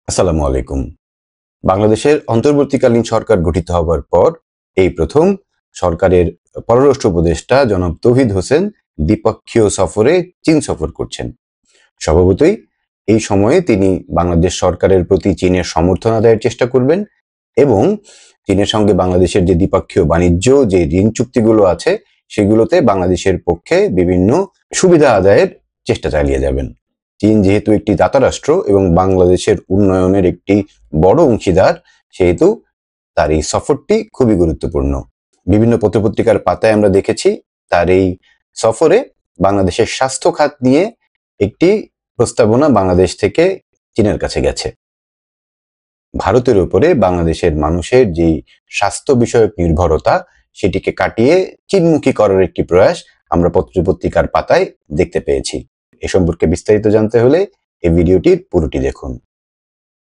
আসসালামু আলাইকুম। বাংলাদেশের অন্তর্বর্তীকালীন সরকার গঠিত হবার পর এই প্রথম সরকারের পররাষ্ট্র উপদেষ্টা জনাব তৌহিদ হোসেন দ্বিপক্ষীয় সফরে চীন সফর করছেন। স্বভাবতই এই সময়ে তিনি বাংলাদেশ সরকারের প্রতি চীনের সমর্থন আদায়ের চেষ্টা করবেন এবং চীনের সঙ্গে বাংলাদেশের যে দ্বিপক্ষীয় বাণিজ্য যে ঋণ চুক্তিগুলো আছে সেগুলোতে বাংলাদেশের পক্ষে বিভিন্ন সুবিধা আদায়ের চেষ্টা চালিয়ে যাবেন। চীন যেহেতু একটি দাতা রাষ্ট্র এবং বাংলাদেশের উন্নয়নের একটি বড় অংশীদার, সেহেতু তার এই সফরটি খুবই গুরুত্বপূর্ণ। বিভিন্ন পত্রপত্রিকার পাতায় আমরা দেখেছি তার এই সফরে বাংলাদেশের স্বাস্থ্য খাত নিয়ে একটি প্রস্তাবনা বাংলাদেশ থেকে চীনের কাছে গেছে। ভারতের উপরে বাংলাদেশের মানুষের যে স্বাস্থ্য বিষয়ক নির্ভরতা সেটিকে কাটিয়ে চীনমুখী করার একটি প্রয়াস আমরা পত্রপত্রিকার পাতায় দেখতে পেয়েছি। এ সম্পর্কে বিস্তারিত জানতে হলে এই ভিডিওটির পুরোটি দেখুন।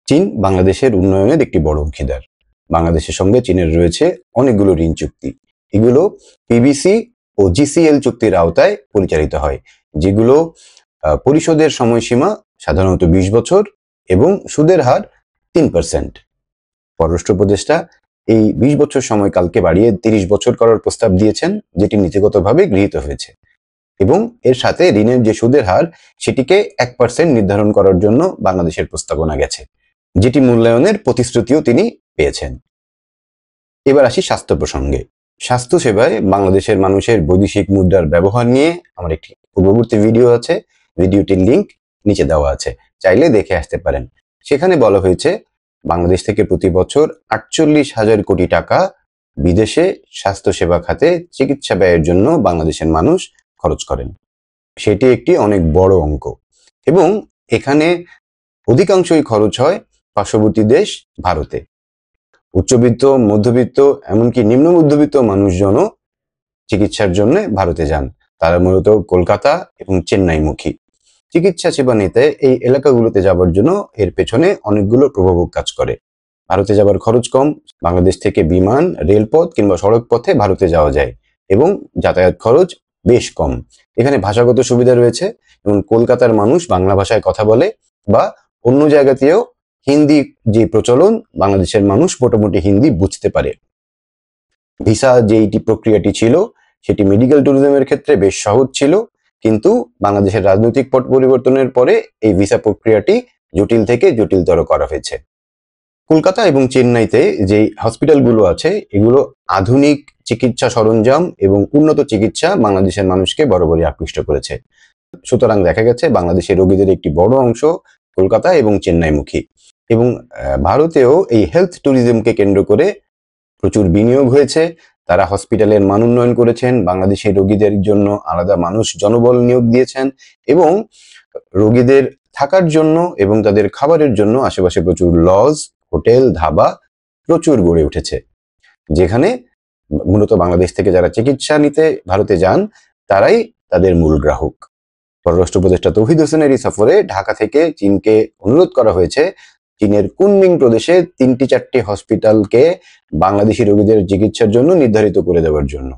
চীন বাংলাদেশের উন্নয়নের একটি বড় অংশীদার। বাংলাদেশের সঙ্গে চীনের রয়েছে অনেকগুলো ঋণ চুক্তি। এগুলো পিবিসি ও জিসিএল চুক্তির আওতায় পরিচালিত হয়, যেগুলো পরিশোধের সময়সীমা সাধারণত 20 বছর এবং সুদের হার 3%। পররাষ্ট্র উপদেষ্টা এই 20 বছর সময়কালকে বাড়িয়ে 30 বছর করার প্রস্তাব দিয়েছেন, যেটি নীতিগতভাবে গৃহীত হয়েছে এবং এর সাথে ঋণের যে সুদের হার সেটিকে 1% নির্ধারণ করার জন্য বাংলাদেশের প্রস্তাবনা গেছে, যেটি মূল্যায়নের প্রতিশ্রুতিও তিনি পেয়েছেন। এবার আসি স্বাস্থ্য প্রসঙ্গে। স্বাস্থ্য সেবায় বাংলাদেশের মানুষের বৈদেশিক মুদ্রার ব্যবহার নিয়ে আমার একটি পূর্ববর্তী ভিডিও আছে, ভিডিওটির লিংক নিচে দেওয়া আছে, চাইলে দেখে আসতে পারেন। সেখানে বলা হয়েছে বাংলাদেশ থেকে প্রতি বছর 48,000 কোটি টাকা বিদেশে স্বাস্থ্য সেবা খাতে চিকিৎসা ব্যয়ের জন্য বাংলাদেশের মানুষ খরচ করেন। সেটি একটি অনেক বড় অঙ্ক এবং এখানে অধিকাংশই খরচ হয় পার্শ্ববর্তী দেশ ভারতে। উচ্চবিত্ত, মধ্যবিত্ত, এমনকি নিম্ন মধ্যবিত্ত মানুষজনও চিকিৎসার জন্য ভারতে যান। তারা মূলত কলকাতা এবং চেন্নাইমুখী। চিকিৎসা সেবা নিতে এই এলাকাগুলোতে যাবার জন্য এর পেছনে অনেকগুলো প্রভাবক কাজ করে। ভারতে যাবার খরচ কম, বাংলাদেশ থেকে বিমান, রেলপথ কিংবা সড়ক পথে ভারতে যাওয়া যায় এবং যাতায়াত খরচ বেশ কম। এখানে ভাষাগত সুবিধা রয়েছে এবং কলকাতার মানুষ বাংলা ভাষায় কথা বলে বা অন্য জায়গাতেও হিন্দি যে প্রচলন, বাংলাদেশের মানুষ মোটামুটি হিন্দি বুঝতে পারে। ভিসা যেইটি প্রক্রিয়াটি ছিল সেটি মেডিকেল ট্যুরিজমের ক্ষেত্রে বেশ সহজ ছিল, কিন্তু বাংলাদেশের রাজনৈতিক পট পরিবর্তনের পরে এই ভিসা প্রক্রিয়াটি জটিল থেকে জটিলতর করা হয়েছে। কলকাতা এবং চেন্নাইতে যে হসপিটালগুলো আছে এগুলো আধুনিক চিকিৎসা সরঞ্জাম এবং উন্নত চিকিৎসা বাংলাদেশের মানুষকে বরাবরই আকৃষ্ট করেছে। সুতরাং দেখা গেছে বাংলাদেশের রোগীদের একটি বড় অংশ কলকাতা এবং চেন্নাইমুখী এবং ভারতেও এই হেলথ ট্যুরিজমকে কেন্দ্র করে প্রচুর বিনিয়োগ হয়েছে। তারা হসপিটালের মান উন্নয়ন করেছেন, বাংলাদেশের রোগীদের জন্য আলাদা মানুষ জনবল নিয়োগ দিয়েছেন এবং রোগীদের থাকার জন্য এবং তাদের খাবারের জন্য আশেপাশে প্রচুর লজ, হোটেল, ধাবা প্রচুর গড়ে উঠেছে, যেখানে মূলত বাংলাদেশ থেকে যারা চিকিৎসা নিতে ভারতে যান তারাই তাদের মূল গ্রাহক। পররাষ্ট্র উপদেষ্টা তৌহিদ হোসেনের এই সফরে ঢাকা থেকে চীনকে অনুরোধ করা হয়েছে চীনের কুনমিং প্রদেশে 3-4টি হসপিটালকে বাংলাদেশি রোগীদের চিকিৎসার জন্য নির্ধারিত করে দেওয়ার জন্য,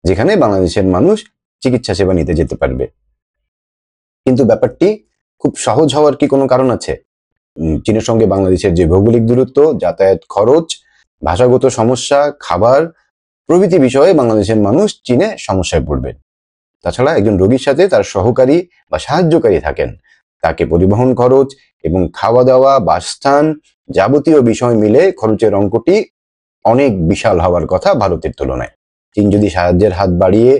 যেখানে বাংলাদেশের মানুষ চিকিৎসা সেবা নিতে যেতে পারবে। কিন্তু ব্যাপারটি খুব সহজ হওয়ার কি কোনো কারণ আছে? চীনের সঙ্গে বাংলাদেশের যে ভৌগোলিক দূরত্ব, যাতায়াত খরচ, ভাষাগত সমস্যা, খাবার প্রভৃতি বিষয়ে বাংলাদেশের মানুষ চীনে সমস্যায় পড়বে। তাছাড়া একজন রোগীর সাথে তার সহকারী বা সাহায্যকারী থাকেন, তাকে পরিবহন খরচ এবং খাওয়া দাওয়া, বাসস্থান যাবতীয় বিষয় মিলে খরচের অঙ্কটি অনেক বিশাল হওয়ার কথা ভারতের তুলনায়। চীন যদি সাহায্যের হাত বাড়িয়ে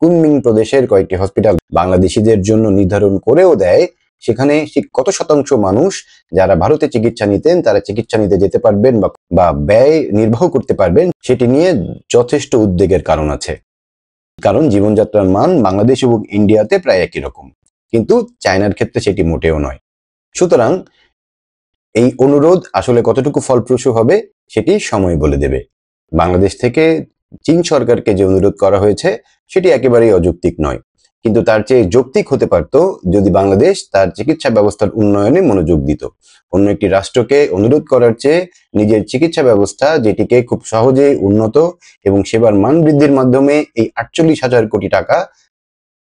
কুনমিং প্রদেশের কয়েকটি হসপিটাল বাংলাদেশিদের জন্য নির্ধারণ করেও দেয়, সেখানে কত শতাংশ মানুষ যারা ভারতে চিকিৎসা নিতেন তারা চিকিৎসা নিতে যেতে পারবেন বা ব্যয় নির্বাহ করতে পারবেন, সেটি নিয়ে যথেষ্ট উদ্বেগের কারণ আছে। কারণ জীবনযাত্রার মান বাংলাদেশ এবং ইন্ডিয়াতে প্রায় একই রকম, কিন্তু চায়নার ক্ষেত্রে সেটি মোটেও নয়। সুতরাং এই অনুরোধ আসলে কতটুকু ফলপ্রসূ হবে সেটি সময় বলে দেবে। বাংলাদেশ থেকে চীন সরকারকে যে অনুরোধ করা হয়েছে সেটি একেবারেই অযৌক্তিক নয়, কিন্তু তার চেয়ে যৌক্তিক হতে পারত যদি বাংলাদেশ তার চিকিৎসা ব্যবস্থার উন্নয়নে মনোযোগ দিত। অন্য একটি রাষ্ট্রকে অনুরোধ করার চেয়ে নিজের চিকিৎসা ব্যবস্থা, যেটিকে খুব সহজেই উন্নত এবং সেবার মান বৃদ্ধির মাধ্যমে এই 48,000 কোটি টাকা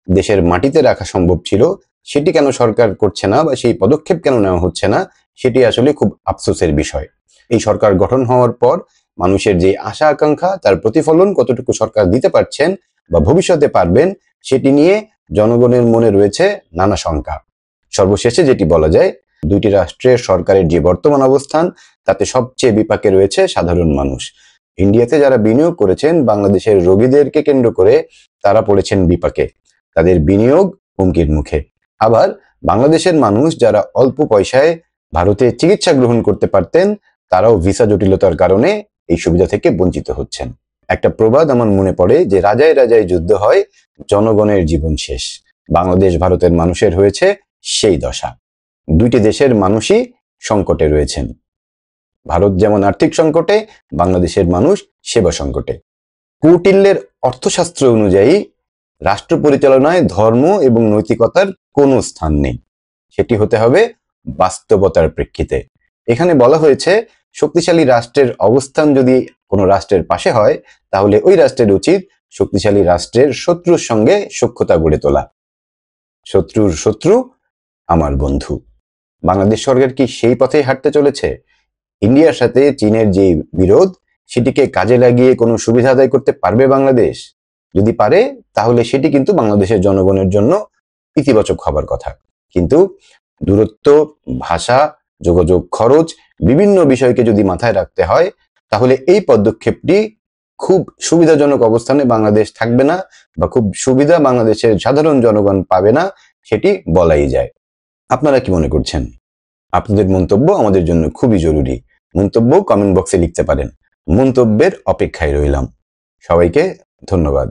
দেশের মাটিতে রাখা সম্ভব ছিল, সেটি কেন সরকার করছে না বা সেই পদক্ষেপ কেন নেওয়া হচ্ছে না, সেটি আসলে খুব আফসোসের বিষয়। এই সরকার গঠন হওয়ার পর মানুষের যে আশা আকাঙ্ক্ষা তার প্রতিফলন কতটুকু সরকার দিতে পারছেন বা ভবিষ্যতে পারবেন সেটি নিয়ে জনগণের মনে রয়েছে নানা শঙ্কা। সর্বশেষে যেটি বলা যায়, দুইটি রাষ্ট্রের সরকারের যে বর্তমান অবস্থান তাতে সবচেয়ে বিপাকে রয়েছে সাধারণ মানুষ। ইন্ডিয়াতে যারা বিনিয়োগ করেছেন বাংলাদেশের রোগীদেরকে কেন্দ্র করে তারা পড়েছেন বিপাকে, তাদের বিনিয়োগ হুমকির মুখে। আবার বাংলাদেশের মানুষ যারা অল্প পয়সায় ভারতে চিকিৎসা গ্রহণ করতে পারতেন তারাও ভিসা জটিলতার কারণে এই সুবিধা থেকে বঞ্চিত হচ্ছেন। একটা প্রবাদ আমার মনে পড়ে যে রাজায় রাজায় যুদ্ধ হয়, জনগণের জীবন শেষ। বাংলাদেশ ভারতের মানুষের হয়েছে সেই দশা। দুইটি দেশের মানুষই সংকটে রয়েছেন। ভারত যেমন আর্থিক সংকটে, বাংলাদেশের মানুষ সেবা সংকটে। কৌটিল্যের অর্থশাস্ত্র অনুযায়ী রাষ্ট্র পরিচালনায় ধর্ম এবং নৈতিকতার কোনো স্থান নেই, সেটি হতে হবে বাস্তবতার প্রেক্ষিতে। এখানে বলা হয়েছে শক্তিশালী রাষ্ট্রের অবস্থান যদি কোনো রাষ্ট্রের পাশে হয় তাহলে ওই রাষ্ট্রের উচিত শক্তিশালী রাষ্ট্রের শত্রুর সঙ্গে সখ্যতা গড়ে তোলা। শত্রুর শত্রু আমার বন্ধু। বাংলাদেশ সরকার কি সেই পথেই হাঁটতে চলেছে? ইন্ডিয়ার সাথে চীনের যে বিরোধ সেটিকে কাজে লাগিয়ে কোনো সুবিধা আদায় করতে পারবে বাংলাদেশ? যদি পারে তাহলে সেটি কিন্তু বাংলাদেশের জনগণের জন্য ইতিবাচক হবার কথা। কিন্তু দূরত্ব, ভাষা, যোগাযোগ খরচ, বিভিন্ন বিষয়কে যদি মাথায় রাখতে হয় তাহলে এই পদক্ষেপটি খুব সুবিধাজনক অবস্থানে বাংলাদেশ থাকবে না বা খুব সুবিধা বাংলাদেশের সাধারণ জনগণ পাবে না, সেটি বলাই যায়। আপনারা কি মনে করছেন? আপনাদের মন্তব্য আমাদের জন্য খুবই জরুরি। মন্তব্য কমেন্ট বক্সে লিখতে পারেন। মন্তব্যের অপেক্ষায় রইলাম। সবাইকে ধন্যবাদ।